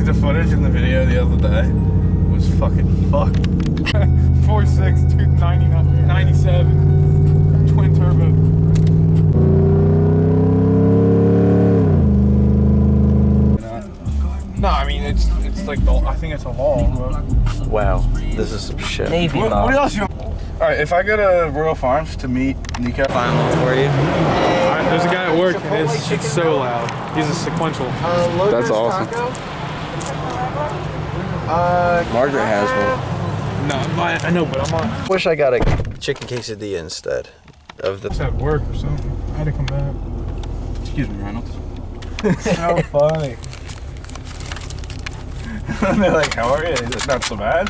the footage in the video the other day was fucking fucked. 4.6, 297, twin turbo. No, I mean it's like I think it's a law. But... Wow, this is some shit. Navy What else you? All right, if I go to Royal Farms to meet Nico, Find one for you. There's a guy at work and it's so loud. He's a sequential. That's awesome. Margaret has one. No, I know, but I'm on. Wish I got a chicken quesadilla instead of the. It's at work or something. I had to come back. excuse me, Reynolds. So funny. They're like, how are you? Is it not so bad?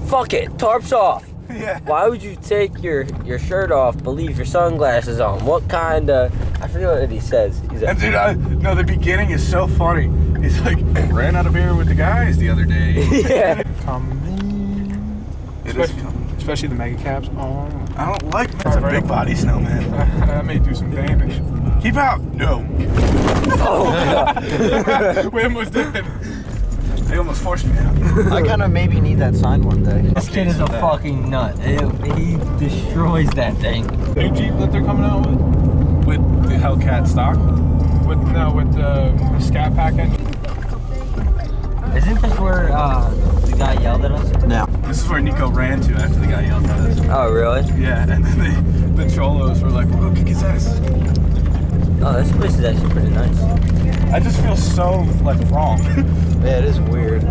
Fuck it, tarp's off. Yeah. Why would you take your shirt off but leave your sunglasses on? What kind of... I forget what he says. He's like, And dude, no, the beginning is so funny. He's like, ran out of beer with the guys the other day. yeah. Coming. It is coming. Especially the mega caps. Oh. I don't like that's a big body snowman. That may do some damage. Keep out. No. Oh, We almost did. They almost forced me out. I kind of maybe need that sign one day. this kid is a fucking nut. He destroys that thing. New Jeep that they're coming out with? With the Hellcat stock? With the Scat Pack engine. Isn't this where the guy yelled at us? No. This is where Nico ran to after the guy yelled at us. Oh, really? Yeah, and then the Cholos were like, we'll go kick his ass. Oh, this place is actually pretty nice. I just feel so, like, wrong. Yeah, it is weird.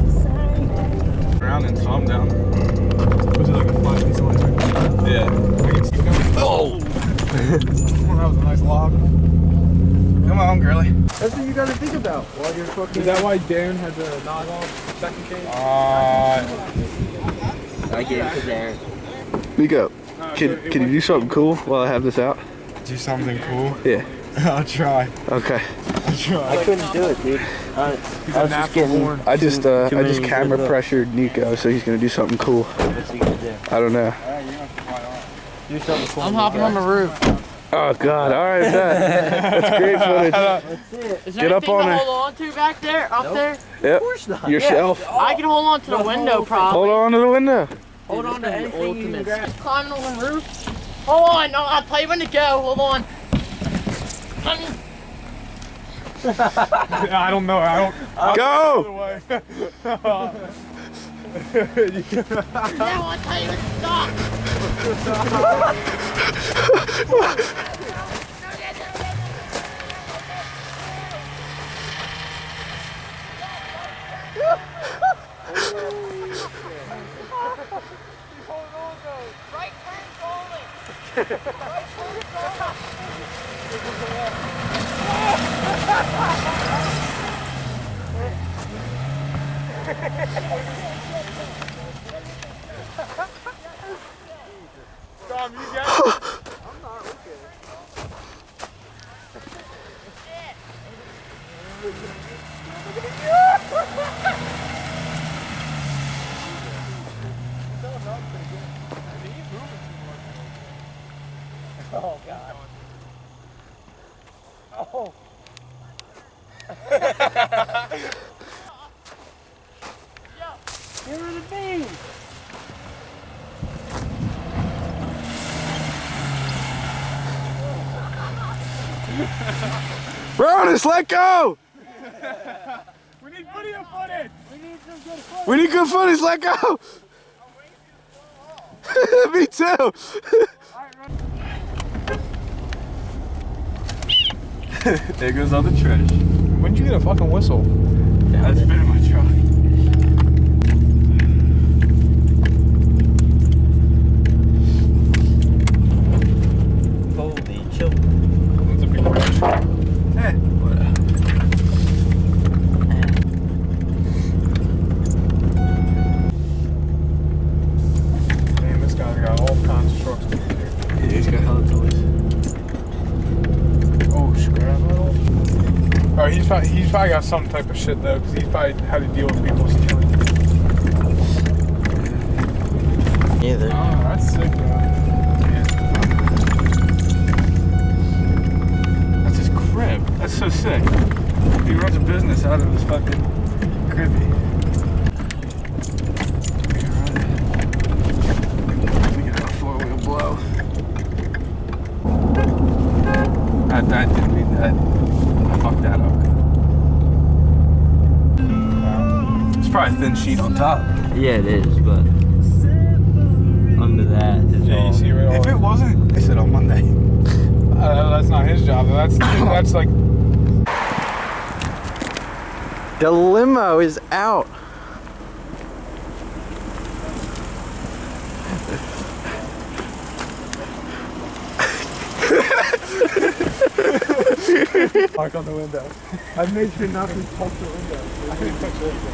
Around and saw him down. Was it like a flash piece of laser? Yeah. I can see going. Oh! That was a nice lob. Come on, girly. That's what you gotta think about while you're fucking. Is that why Darren had the knock off second case? I gave it to Darren. Nico, can you do something cool while I have this out? Do something cool? Yeah. I'll try. Okay. I couldn't do it, dude. I was just getting... I just camera pressured Nico, so he's gonna do something cool. What's he gonna do? I don't know. Do something cool. I'm hopping on the roof. Oh God! All right, that's great footage. That's it. Is there Get up anything on to it. hold on to back there? Up there? Yep. Of course not. Yourself. I can hold on to the window probably. Hold on to the window. Hold on to anything you can grab. Climbing on the roof. Hold on, I'll tell you when to go. Hold on. I don't know. Go! Now I'll tell you when to stop. Right turn only. Tom, you got it? I'm not okay. Oh, God. Oh. Give her the beans. Bronis, let go! We need video footage. We need some good footage. We need good footage. Let go. Me too. There goes all the trash. When did you get a fucking whistle? That's been in my truck. Holy chill. That's a big wrench. Whatever. Man, this guy's got all kinds of trucks. Yeah, he's got hella toys. Oh, scrap metal. Oh, he's probably got some type of shit though, because he's probably had to deal with people stealing. Either. Oh, that's sick though. That's his crib. That's so sick. He runs a business out of his fucking cribby. Let me get a 4-wheel blow. I didn't mean that. I fucked that up. It's probably a thin sheet on top. Yeah, it is, but under that is Yeah, all. you see right all. If it wasn't, they said on Monday. That's not his job. That's like. The limo is out. Mark on the window. I made sure not to touch the window. I didn't touch the window.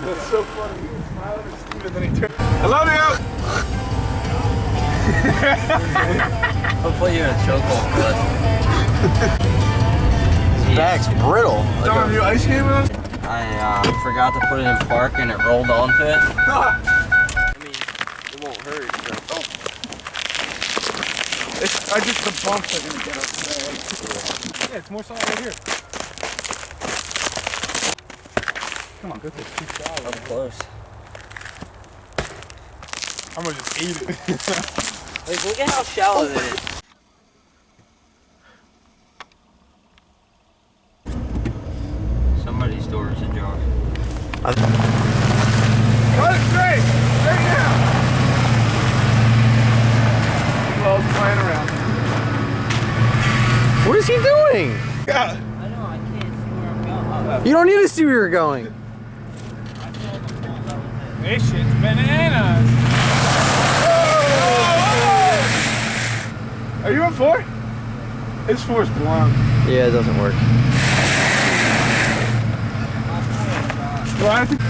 That's so funny. He was smiling at Steve and then he turned. I love you! I'll put you in a chokehold for this. Back's brittle. Don't you ice skate with us? I forgot to put it in park and it rolled onto it. I mean, it won't hurt, so. I just the bumps are gonna get us today. Yeah, it's more solid right here. Come on, go through. Up close. I'm gonna just eat it. Like, look at how shallow it is. Somebody's door is ajar. Run it straight! Straight now! Well, playing around. What is he doing? Yeah. I know, I can't see where I'm going. You don't need to see where you're going. This shit's bananas. Are you on 4? His 4's blown. Yeah, it doesn't work. Well, I think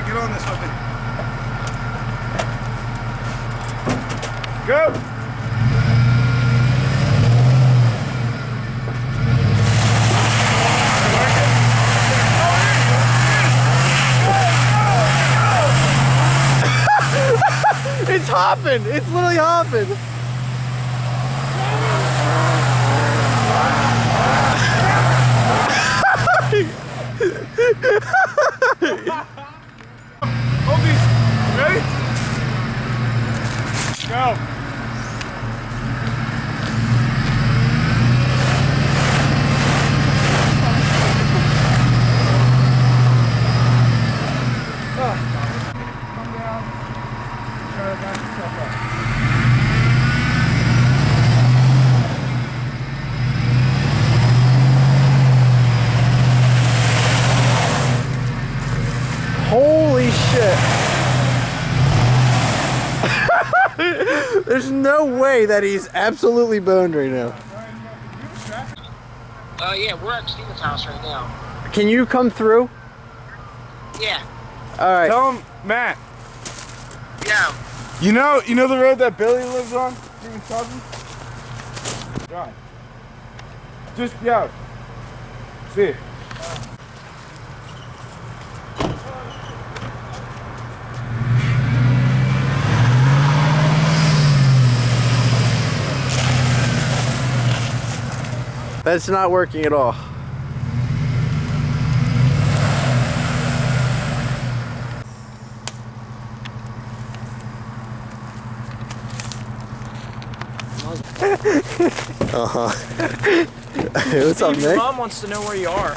get on this with me. Go! It's hopping. It's literally hopping. Hold these. Ready? Go. Come down. Try to back yourself up. Holy shit. There's no way that he's absolutely boned right now. Yeah, we're at Steven's house right now. Can you come through? Yeah. All right. Tell him, Matt. Yeah. You know the road that Billy lives on? Steven's cousin? Drive. Just, yeah. See it. That's not working at all. What's up, Your Nick? mom wants to know where you are.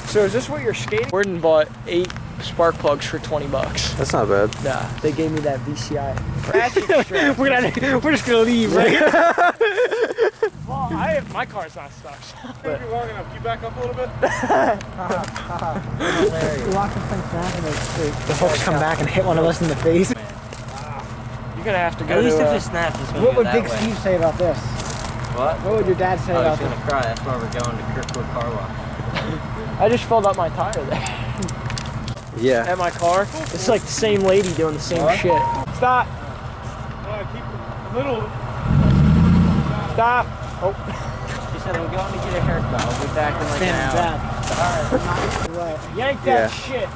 So is this what you're skating? Gordon bought 8 spark plugs for 20 bucks. That's not bad. Nah, they gave me that VCI. we're just gonna leave, right? Well, my car's not stuck. So. If you're long enough, can you back up a little bit? The hooks come back and hit one of us in the face. You You're gonna have to go At least to, if it snaps, it's gonna what go would that Big way. Steve say about this? What? What would your dad say Oh, about he's this? gonna cry. That's why we're going to Kirkwood Car Wash. I just filled up my tire there. Yeah. At my car. It's like the same lady doing the same shit. Stop. Keep a little. Stop. Oh. She said, I'm going to get a haircut. I'll be back in like an Stand hour. back. Right. Yank that shit.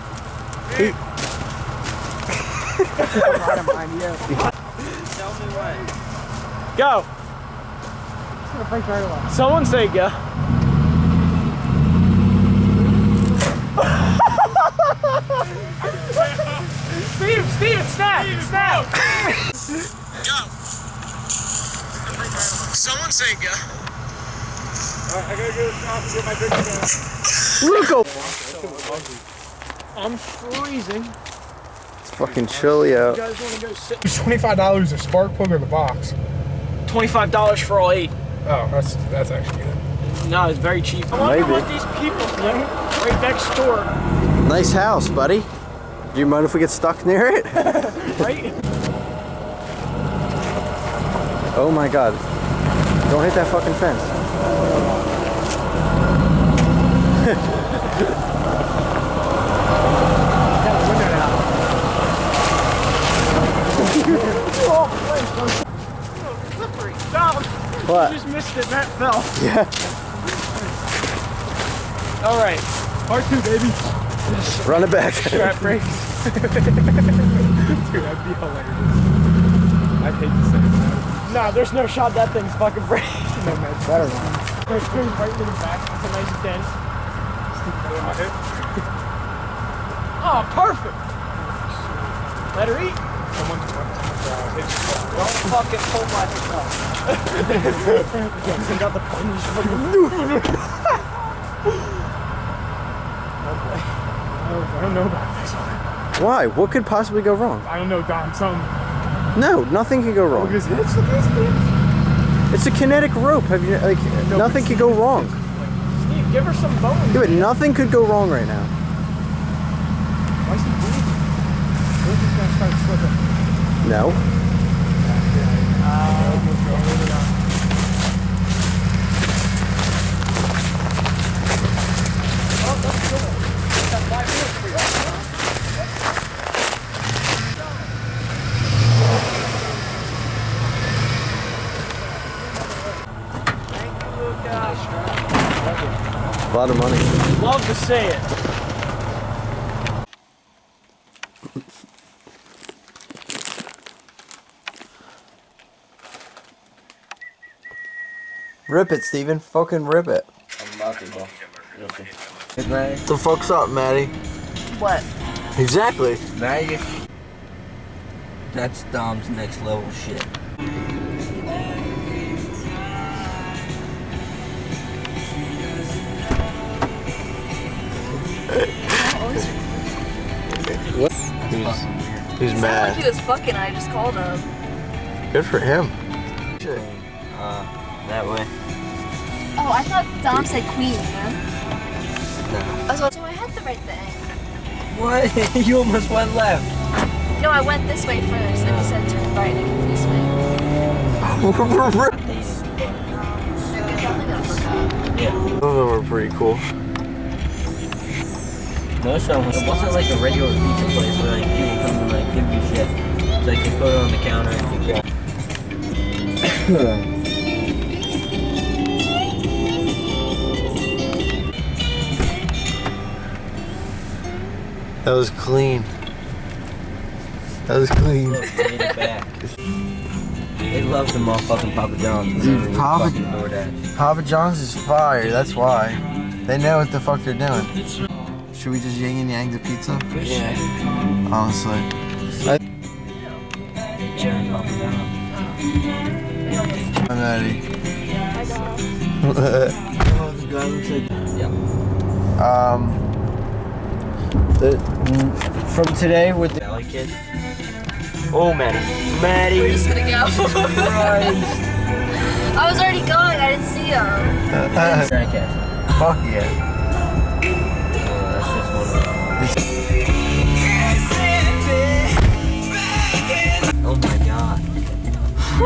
Tell me when. Go. Someone say go. Steve, snap. Go. Someone say go. I gotta go off and get my big phone. I'm freezing. It's fucking chilly You out. guys want to go sit? It's $25 a spark plug or the box. $25 for all 8. Oh, that's actually good. No, it's very cheap. I wonder Maybe. what these people think. Right next door, Nice house, buddy. Do you mind if we get stuck near it? right? Oh my god. Don't hit that fucking fence. What? You just missed it, Matt fell. Yeah. All right, Part 2, baby. Run it back. strap brakes. Dude, that'd be hilarious. I hate to say it. Nah, there's no shot that thing's fucking breaking. No, man, it's better than Goes straight right in the back. It's a nice dent. my hip. Oh, perfect. Let her eat. Don't fucking pull my hip up. Got the punch. I don't know about this. Why? What could possibly go wrong? I don't know, Dom. No, nothing can go wrong. Look at this. It's a kinetic rope. Have you like nothing could go wrong? Steve, give her some bones. Yeah, but nothing could go wrong right now. Why is he breathing? What if he's gonna start slipping? No. A lot of money. Love to say it. Rip it, Steven. Fucking rip it. I'm about to go. What the fuck's up, Maddie? What? Exactly. Maddie, that's Dom's next level shit. What? Who's It sounded mad? like he was fucking. I just called him. Good for him. That way. Oh, I thought Dom said queen, man. No. Oh, so I had the right thing. What? You almost went left. No, I went this way first, then he said turn right and it confused me. They're definitely gonna look up. Yeah. Those of them were pretty cool. Most of them, it wasn't like a regular pizza place where like people come and like give you shit. It's like you put it on the counter and you grab. That was clean. That was clean. Look, they made it back. They love the motherfucking Papa John's. Dude, Papa- Fucking DoorDash. Papa John's is fire, that's why. They know what the fuck they're doing. Should we just yin and yang the pizza? Yeah. Honestly. Cherry Papa John's. I'm ready. Yeah. From today with the Valley Kid. Oh, Maddie. Maddie. We're just gonna go. Christ. I was already going. I didn't see him. Jackass. fuck yeah. That's just one of them. Oh my god. I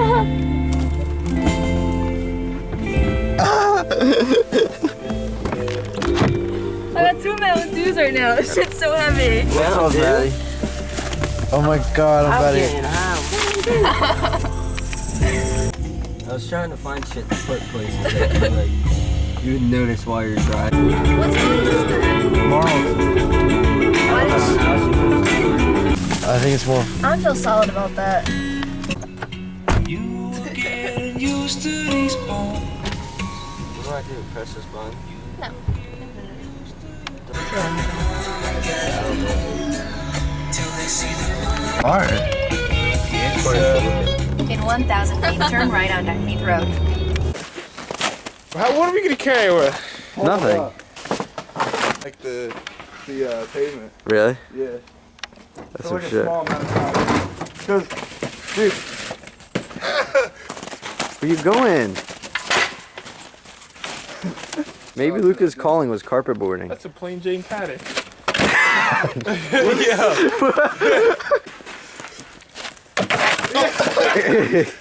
got 2 Mountain Dews right now. This shit's so heavy. What's up, Maddie? Oh my god, I'm Betty. I was trying to find shit to put places that like you would notice while you're driving. What's going on? What is I think it's more. I don't feel solid about that. What do I do? Press this button? No. Alright. In 1,000 feet, turn right on Mead Road. What are we gonna carry with? Nothing. Like the pavement. Really? Yeah. That's For some like a shit. small amount of time. Because, dude, Where you going? Maybe Luca's calling was carpet boarding. That's a plain Jane paddock.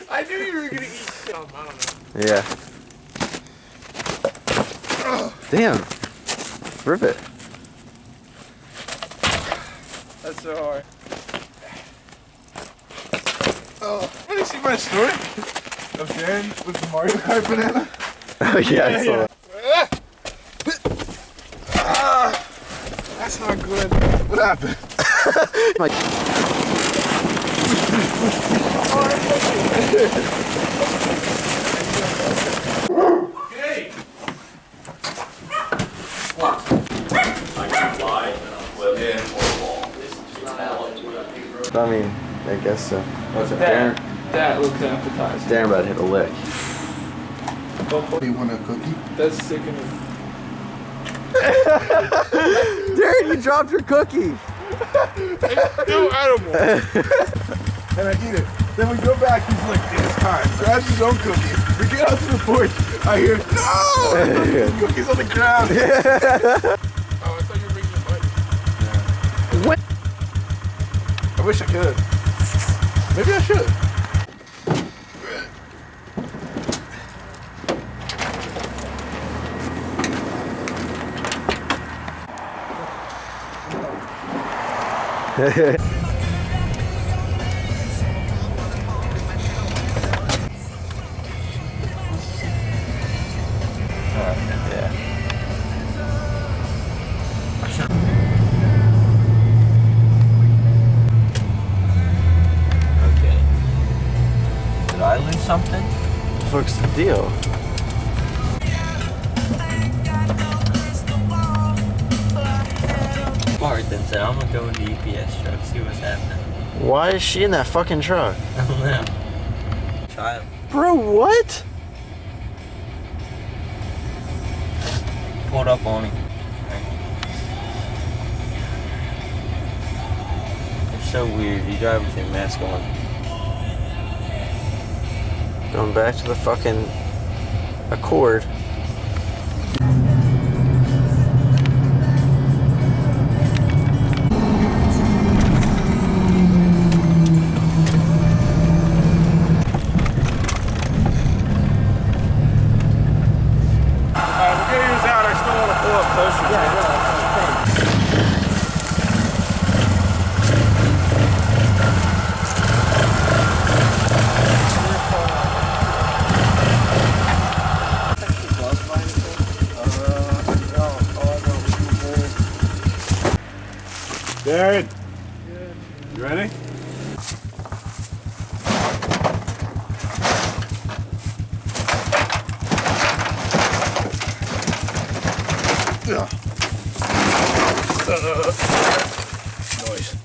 I knew you were gonna eat some. I don't know. Yeah. Damn. Rip it. that's so hard. Oh, want to see my story? Of Darren with the Mario Kart banana? Oh yeah, I saw it. That's not good. What happened? Like, I mean, I guess so. What's it? Darren, That looks appetizing. Darren about to hit a lick. You want a cookie? That's sickening. Darren, you dropped your cookie. No edible. And I eat it. Then we go back, he's like, it's time. Grabs his own cookie. We get out to the porch. I hear, no! Cookies on the ground. Oh, I thought you were bringing the bike. What? I wish I could. Maybe I should. Okay. Did I lose something? What's the deal? Alright then, so I'm gonna go in the UPS truck, see what's happening. Why is she in that fucking truck? I don't know. Child. Bro, what? Pulled up on him. You're so weird. You drive with your mask on. Going back to the fucking Accord. Darren. You ready? Noise.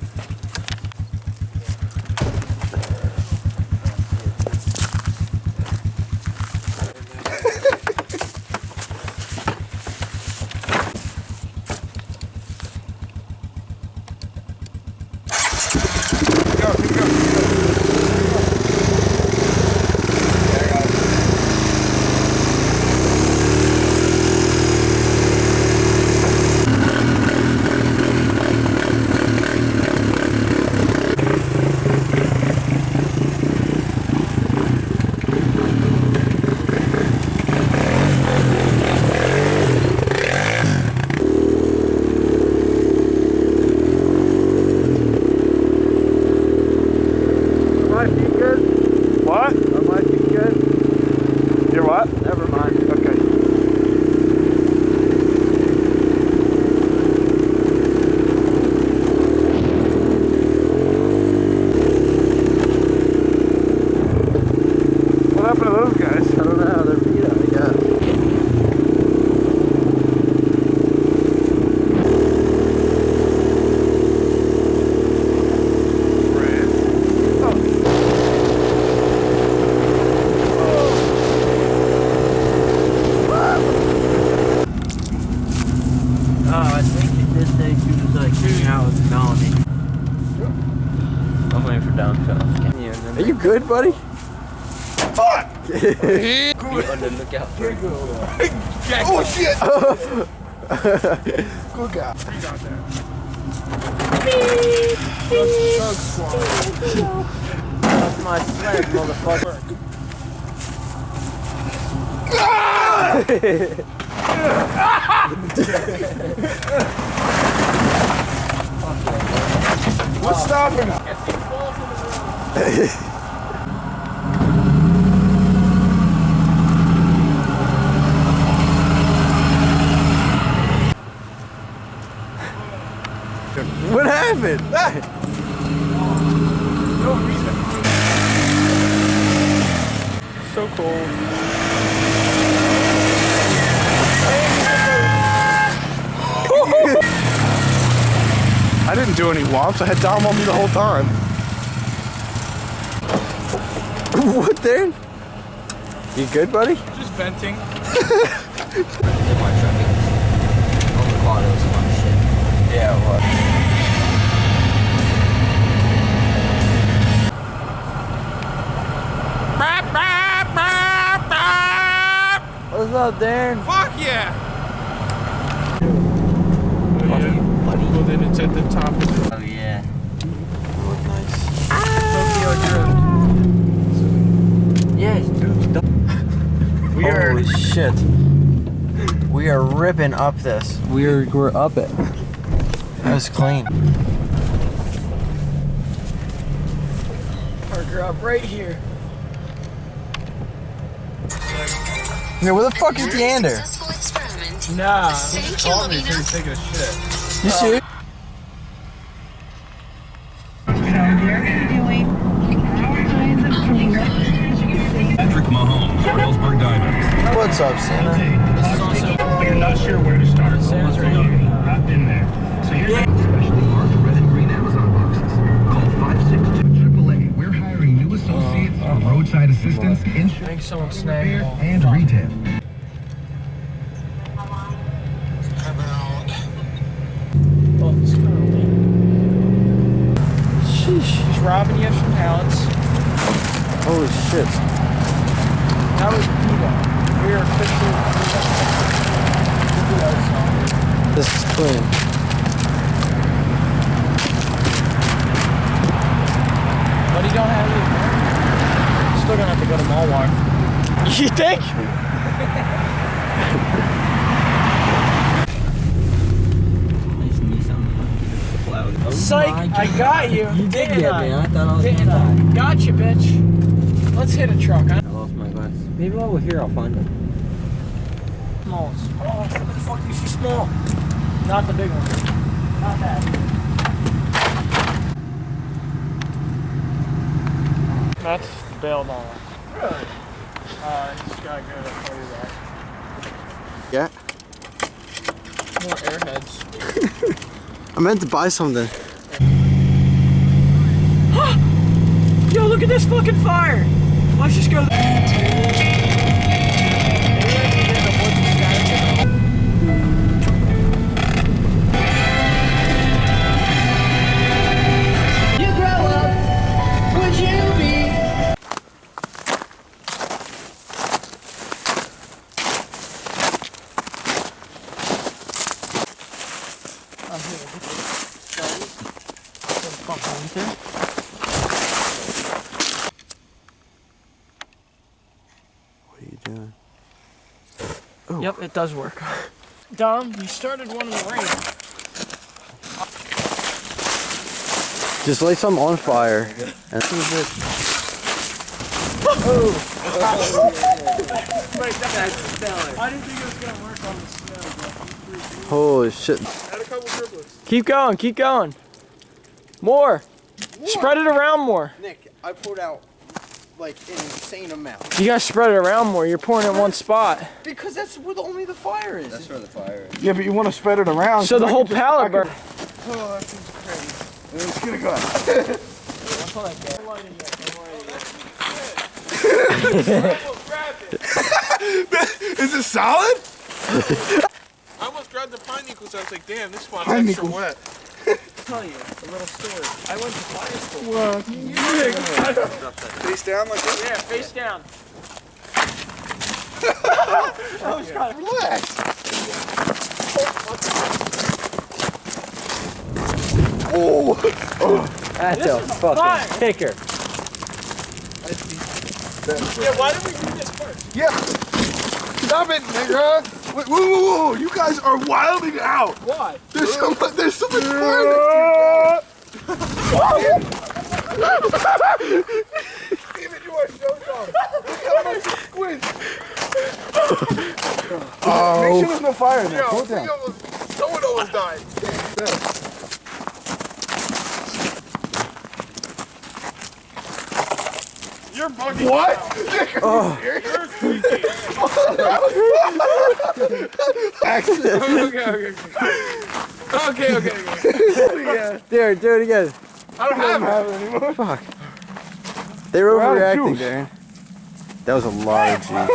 are those guys? I don't know how they're beat up, I guess. I think at this stage she was like hanging out with Melanie. I'm waiting for down Are you good, buddy? Fuck! Be on the lookout for it. Oh shit! Good guy. He's out there. That's my sled, motherfucker. What's stopping him? What happened? No reason. So cold. I didn't do any whops. I had Dom on me the whole time. What then? You good, buddy? Just venting. Yeah, what? What's up, Darren? Fuck yeah! Well, then it's at the top of the Oh yeah. Tokyo Drift. Yes, dude. Holy shit. We are ripping up this. We're up it. That was clean. Parker up right here. Yeah, where the fuck is Deander? Nah, he called me so he's taking a shit. You see? Patrick Mahomes, Carlsberg Diamonds. What's up, Santa? But you're not sure where to start. Sam's right here. I've been there. So here's specially marked red and green Amazon boxes. Call 562 AAA. We're hiring new associates for roadside assistance, I insurance, think someone snagged repair, one. and retail. Oh, it's kind of late. Sheesh. He's robbing you of some pallets. Holy shit. That was Evo. We are officially This is clean. But he don't have it. Still gonna have to go to Malwar. You think? Psych, I got you. You did Didn't get I? me. I thought I was Didn't I? gonna die. Gotcha, bitch. Let's hit a truck. I lost my glasses. Maybe while we're here, I'll find them. Smalls. Oh, what the fuck do you see small? Not the big one. Not that. That's bailed on us. Really? This guy good, I'll tell you that. Yeah. More airheads. I meant to buy something. Yo, look at this fucking fire! Let's just go there. You grow up, would you be? I'm here. What are you doing? Yep, it does work. Dom, you started one in the rain. Just light some on fire. And I didn't think it was gonna work on the snow, holy shit. Add a couple triplets. Keep going, keep going. More. Spread it around more. Nick, I pulled out like an insane amount. You gotta spread it around more. You're pouring it in one spot. Because that's where only the fire is. That's where the fire is. Yeah, but you want to spread it around. So the whole pallet burn. Oh, that seems crazy. And it's gonna go out. Is it solid? I almost grabbed the pine needles. I was like, damn, this one's Pine extra needles. wet. Tell you a little story. I went to fire school. Face down like this? Yeah, face down. Relax. Oh. That's a fucking kicker. Yeah, why did we do this first? Yeah. Stop it, nigga. Wait, whoa, whoa, whoa. You guys are wilding out. Why? There's so much fire next to you. Even you are so dumb. Look how much it squints. Make sure there's no fire in there. Pull it down. Someone almost died. You're bugging. What? Okay. There, do it again. I don't have it. Have it anymore. Fuck. They were We're out of overreacting, juice. Darren. That was a lot of juice.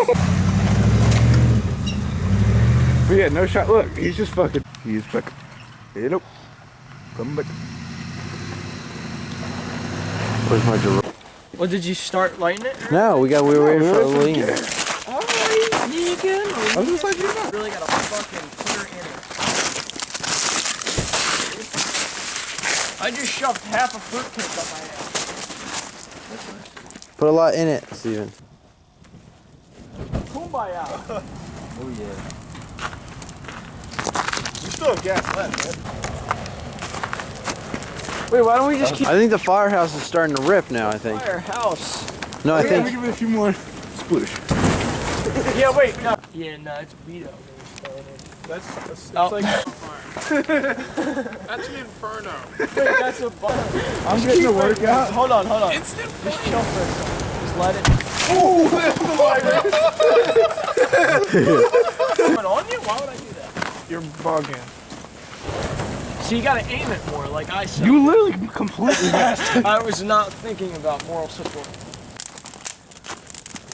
But yeah, no shot. Look, he's just fucking. He's back. Hey, nope. Come back. Where's my Jerome? Well, did you start lighting it? No, we were waiting for the lean. Alright, you can. I was just like, you know. Really gotta fucking put her in it. I just shoved half a fruitcake up my ass. Put a lot in it, Steven. Kumbaya. Oh yeah. You still have gas left, right? Wait, why don't we just keep I think the firehouse is starting to rip now, I think. firehouse? No, I Let me think. give it a few more sploosh. Yeah, wait, no. Yeah, no, it's Vito. That's Oh. like that's an inferno. Wait, that's a button. I'm getting the workout. Hold on. Instant Just chill for a second. Just let it. Oh, that's the Coming on you? Why would I do that? You're bugging. So you gotta aim it more, like I said. You literally completely messed. I was not thinking about moral support.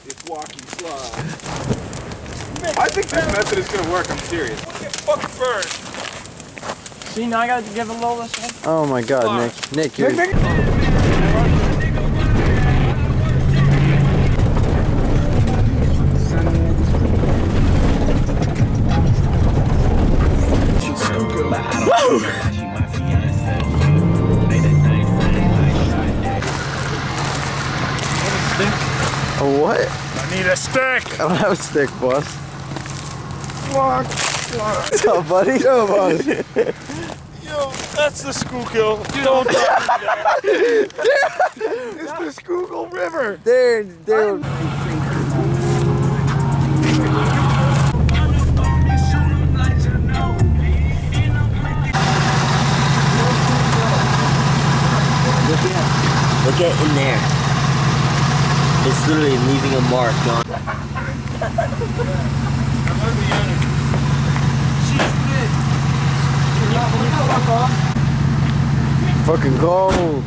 It's walking slow. I think this method is gonna work. I'm serious. Get fucked first. See, now I gotta give a little this one. Oh my god, Nick, you're. A what? I need a stick. I don't have a stick, boss. Walk. What's up, buddy? Yo, boss. Yo, that's the Schuylkill. Don't It's the Schuylkill River. There. Look at in there. It's literally leaving a mark on. Fucking cold.